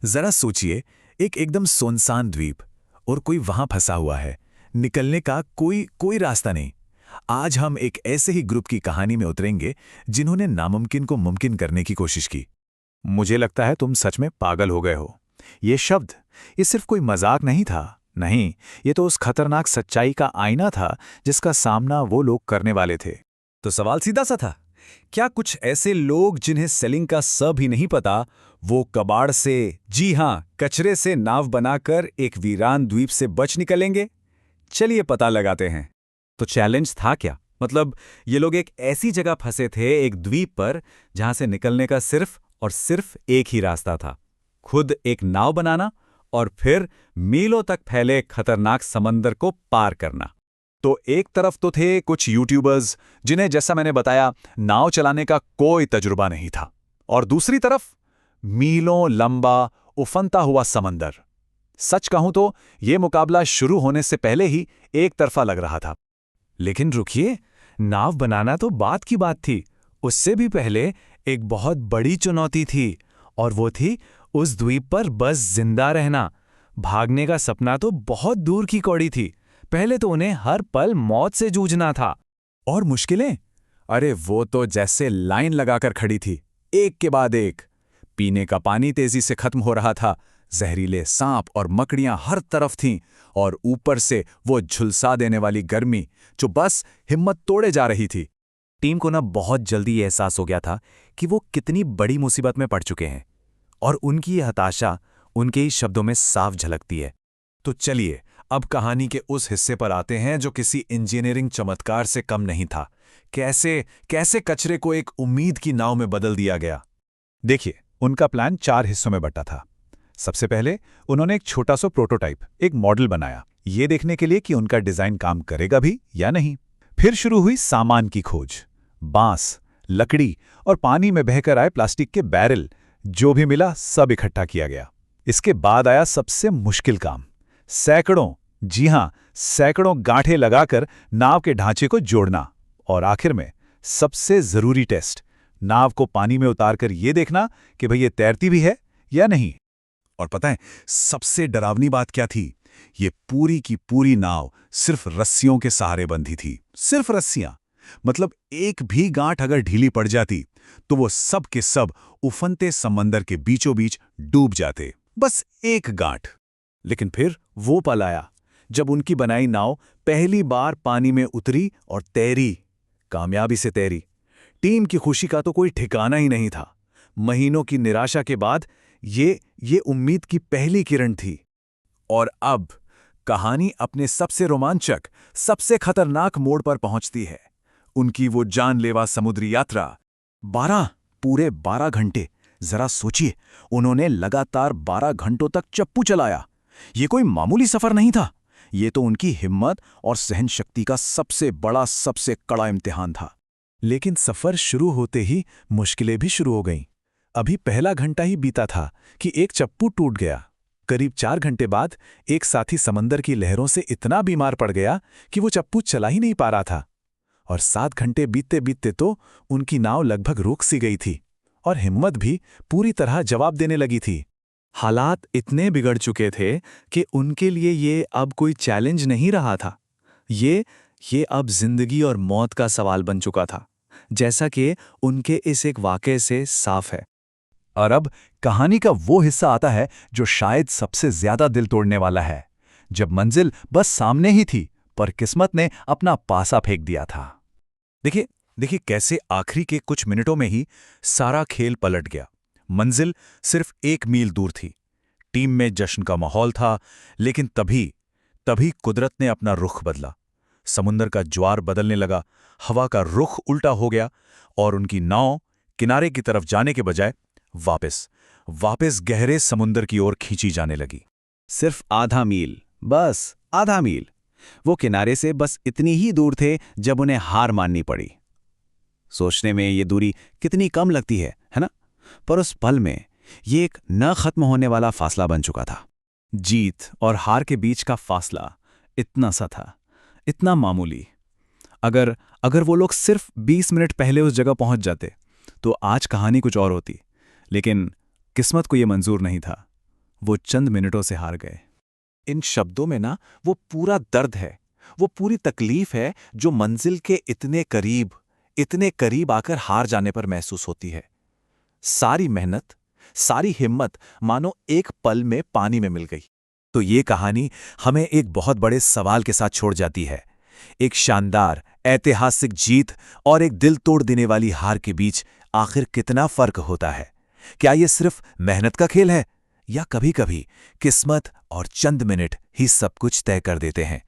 जरा सोचिए, एक एकदम सुनसान द्वीप और कोई वहां फंसा हुआ है। निकलने का कोई कोई रास्ता नहीं। आज हम एक ऐसे ही ग्रुप की कहानी में उतरेंगे जिन्होंने नामुमकिन को मुमकिन करने की कोशिश की। मुझे लगता है तुम सच में पागल हो गए हो। ये शब्द, ये सिर्फ कोई मजाक नहीं था। नहीं, ये तो उस खतरनाक सच्चाई का आईना था जिसका सामना वो लोग करने वाले थे। तो सवाल सीधा सा था, क्या कुछ ऐसे लोग जिन्हें सेलिंग का स भी नहीं पता, वो कबाड़ से, जी हां, कचरे से नाव बनाकर एक वीरान द्वीप से बच निकलेंगे? चलिए पता लगाते हैं। तो चैलेंज था क्या? मतलब ये लोग एक ऐसी जगह फंसे थे, एक द्वीप पर, जहां से निकलने का सिर्फ और सिर्फ एक ही रास्ता था, खुद एक नाव बनाना और फिर मीलों तक फैले खतरनाक समंदर को पार करना। तो एक तरफ तो थे कुछ यूट्यूबर्स जिन्हें, जैसा मैंने बताया, नाव चलाने का कोई तजुर्बा नहीं था, और दूसरी तरफ मीलों लंबा उफनता हुआ समंदर। सच कहूं तो यह मुकाबला शुरू होने से पहले ही एक तरफा लग रहा था। लेकिन रुकिए, नाव बनाना तो बात की बात थी। उससे भी पहले एक बहुत बड़ी चुनौती थी, और वो थी उस द्वीप पर बस जिंदा रहना। भागने का सपना तो बहुत दूर की कौड़ी थी। पहले तो उन्हें हर पल मौत से जूझना था। और मुश्किलें, अरे वो तो जैसे लाइन लगाकर खड़ी थी, एक के बाद एक। पीने का पानी तेजी से खत्म हो रहा था, जहरीले सांप और मकड़ियां हर तरफ थीं, और ऊपर से वो झुलसा देने वाली गर्मी जो बस हिम्मत तोड़े जा रही थी। टीम को बहुत जल्दी एहसास हो गया था कि वो कितनी बड़ी मुसीबत में पड़ चुके हैं, और उनकी ये हताशा उनके ही शब्दों में साफ झलकती है। तो चलिए अब कहानी के उस हिस्से पर आते हैं जो किसी इंजीनियरिंग चमत्कार से कम नहीं था। कैसे कैसे कचरे को एक उम्मीद की नाव में बदल दिया गया। देखिए, उनका प्लान 4 हिस्सों में बटा था। सबसे पहले उन्होंने एक छोटा सा प्रोटोटाइप, एक मॉडल बनाया, ये देखने के लिए कि उनका डिजाइन काम करेगा भी या नहीं। फिर शुरू हुई सामान की खोज। बांस, लकड़ी और पानी में बहकर आए प्लास्टिक के बैरल, जो भी मिला सब इकट्ठा किया गया। इसके बाद आया सबसे मुश्किल काम, सैकड़ों, जी हां, सैकड़ों गांठें लगाकर नाव के ढांचे को जोड़ना। और आखिर में सबसे जरूरी टेस्ट, नाव को पानी में उतारकर यह देखना कि भई ये तैरती भी है या नहीं। और पता है सबसे डरावनी बात क्या थी? ये पूरी की पूरी नाव सिर्फ रस्सियों के सहारे बंधी थी। सिर्फ रस्सियां। मतलब एक भी गांठ अगर ढीली पड़ जाती तो वो सब के सब उफनते समंदर के बीचों बीच डूब जाते। बस एक गांठ। लेकिन फिर वो पल आया जब उनकी बनाई नाव पहली बार पानी में उतरी और तैरी, कामयाबी से तैरी। टीम की खुशी का तो कोई ठिकाना ही नहीं था। महीनों की निराशा के बाद ये उम्मीद की पहली किरण थी। और अब कहानी अपने सबसे रोमांचक, सबसे खतरनाक मोड़ पर पहुंचती है। उनकी वो जानलेवा समुद्री यात्रा। पूरे 12 घंटे। जरा सोचिए, उन्होंने लगातार 12 घंटों तक चप्पू चलाया। ये कोई मामूली सफर नहीं था। ये तो उनकी हिम्मत और सहन शक्ति का सबसे बड़ा, सबसे कड़ा इम्तिहान था। लेकिन सफर शुरू होते ही मुश्किलें भी शुरू हो गईं। अभी पहला घंटा ही बीता था कि एक चप्पू टूट गया। करीब 4 घंटे बाद एक साथी समंदर की लहरों से इतना बीमार पड़ गया कि वो चप्पू चला ही नहीं पा रहा था। और 7 घंटे बीतते बीतते तो उनकी नाव लगभग रुक सी गई थी, और हिम्मत भी पूरी तरह जवाब देने लगी थी। हालात इतने बिगड़ चुके थे कि उनके लिए ये अब कोई चैलेंज नहीं रहा था। ये अब जिंदगी और मौत का सवाल बन चुका था, जैसा कि उनके इस एक वाकये से साफ है। और अब कहानी का वो हिस्सा आता है जो शायद सबसे ज्यादा दिल तोड़ने वाला है। जब मंजिल बस सामने ही थी, पर किस्मत ने अपना पासा फेंक दिया था। देखिए कैसे आखिरी के कुछ मिनटों में ही सारा खेल पलट गया। मंजिल सिर्फ 1 मील दूर थी। टीम में जश्न का माहौल था, लेकिन तभी कुदरत ने अपना रुख बदला। समुंदर का ज्वार बदलने लगा, हवा का रुख उल्टा हो गया, और उनकी नाव किनारे की तरफ जाने के बजाय वापस गहरे समुंदर की ओर खींची जाने लगी। सिर्फ आधा मील, बस आधा मील। वो किनारे से बस इतनी ही दूर थे जब उन्हें हार माननी पड़ी। सोचने में ये दूरी कितनी कम लगती है ना? पर उस पल में ये एक न खत्म होने वाला फासला बन चुका था। जीत और हार के बीच का फासला इतना सा था, इतना मामूली। अगर वो लोग सिर्फ 20 मिनट पहले उस जगह पहुंच जाते तो आज कहानी कुछ और होती। लेकिन किस्मत को ये मंजूर नहीं था। वो चंद मिनटों से हार गए। इन शब्दों में ना वो पूरा दर्द है, वो पूरी तकलीफ है जो मंजिल के इतने करीब आकर हार जाने पर महसूस होती है। सारी मेहनत, सारी हिम्मत मानो एक पल में पानी में मिल गई। तो ये कहानी हमें एक बहुत बड़े सवाल के साथ छोड़ जाती है। एक शानदार ऐतिहासिक जीत और एक दिल तोड़ देने वाली हार के बीच आखिर कितना फर्क होता है? क्या ये सिर्फ मेहनत का खेल है, या कभी-कभी किस्मत और चंद मिनट ही सब कुछ तय कर देते हैं?